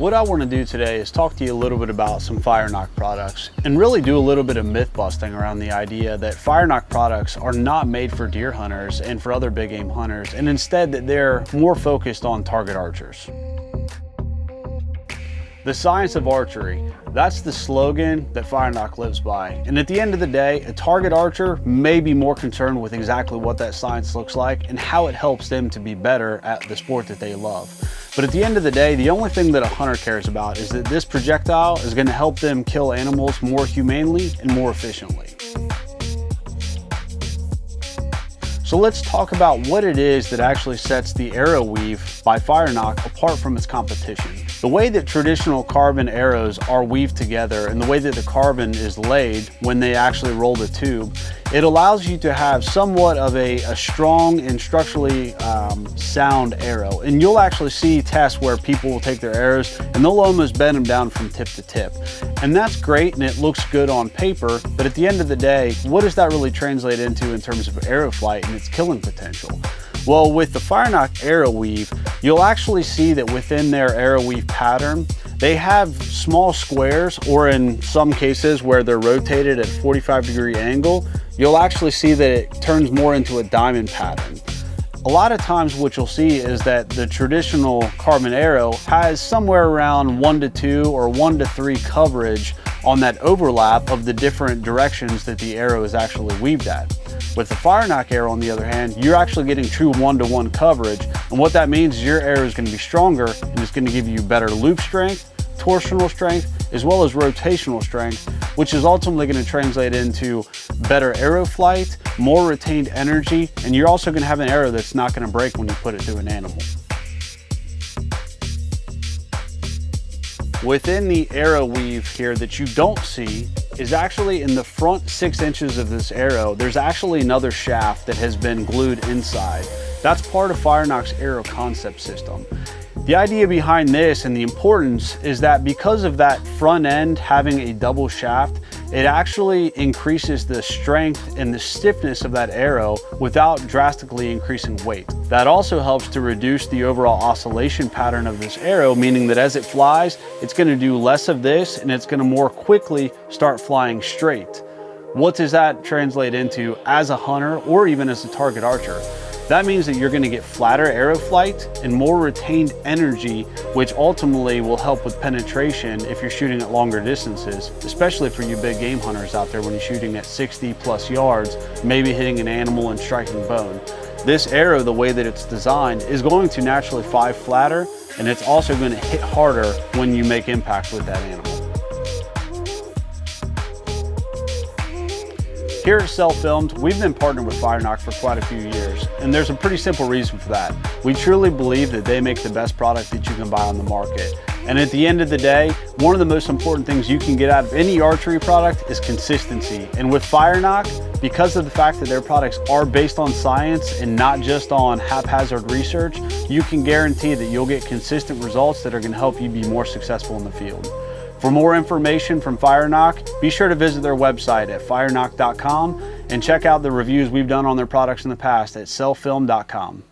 What I want to do today is talk to you a little bit about some Firenock products and really do a little bit of myth busting around the idea that Firenock products are not made for deer hunters and for other big game hunters, and instead that they're more focused on target archers. The science of archery, that's the slogan that Firenock lives by. And at the end of the day, a target archer may be more concerned with exactly what that science looks like and how it helps them to be better at the sport that they love. But at the end of the day, the only thing that a hunter cares about is that this projectile is going to help them kill animals more humanely and more efficiently. So let's talk about what it is that actually sets the AeroWeave by Firenock apart from its competition. The way that traditional carbon arrows are weaved together and the way that the carbon is laid when they actually roll the tube, it allows you to have somewhat of a strong and structurally sound arrow. And you'll actually see tests where people will take their arrows and they'll almost bend them down from tip to tip. And that's great and it looks good on paper, but at the end of the day, what does that really translate into in terms of arrow flight and its killing potential? Well, with the Firenock AeroWeave, you'll actually see that within their AeroWeave pattern, they have small squares, or in some cases where they're rotated at 45-degree angle, you'll actually see that it turns more into a diamond pattern. A lot of times what you'll see is that the traditional carbon arrow has somewhere around 1 to 2 or 1 to 3 coverage on that overlap of the different directions that the arrow is actually weaved at. With the Firenock arrow, on the other hand, you're actually getting true 1-to-1 coverage. And what that means is your arrow is going to be stronger and it's going to give you better loop strength, torsional strength, as well as rotational strength, which is ultimately going to translate into better arrow flight, more retained energy, and you're also going to have an arrow that's not going to break when you put it through an animal. Within the AeroWeave here that you don't see is actually in the front 6 inches of this arrow, there's actually another shaft that has been glued inside. That's part of Firenock's AeroConcept system. The idea behind this and the importance is that because of that front end having a double shaft, it actually increases the strength and the stiffness of that arrow without drastically increasing weight. That also helps to reduce the overall oscillation pattern of this arrow, meaning that as it flies, it's going to do less of this and it's going to more quickly start flying straight. What does that translate into as a hunter or even as a target archer? That means that you're going to get flatter arrow flight and more retained energy, which ultimately will help with penetration if you're shooting at longer distances, especially for you big game hunters out there when you're shooting at 60+ yards, maybe hitting an animal and striking bone. This arrow, the way that it's designed, is going to naturally fly flatter, and it's also going to hit harder when you make impact with that animal. Here at Self Filmed, we've been partnered with Firenock for quite a few years, and there's a pretty simple reason for that. We truly believe that they make the best product that you can buy on the market. And at the end of the day, one of the most important things you can get out of any archery product is consistency. And with Firenock, because of the fact that their products are based on science and not just on haphazard research, you can guarantee that you'll get consistent results that are going to help you be more successful in the field. For more information from Firenock, be sure to visit their website at firenock.com and check out the reviews we've done on their products in the past at selffilm.com.